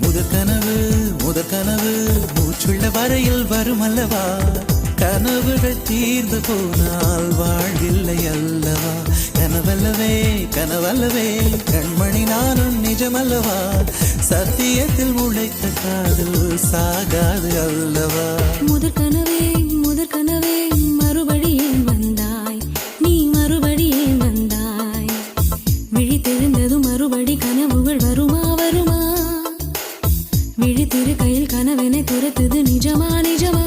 முதற்கனவு முதற்கனவு மூச்சுள்ள வரையில் வரும் அல்லவா, கனவுகள் தீர்ந்து போனால் வாழ்வில்லை அல்லவா. கனவல்லவே கனவல்லவே கண்மணி நானும் நிஜமல்லவா, சத்தியத்தில் உழைத்த காதல் சாகாது அல்லவா. முதற்கனவே முதற்கனவே மறுபடியும் வந்தாய், நீ மறுபடியும் வந்தாய். விழித்தெழுந்ததும் மறுபடி கனவுகள் வருமா வருமா, விழித்திரு கையில் கனவெனை துரத்துது நிஜமா நிஜமா.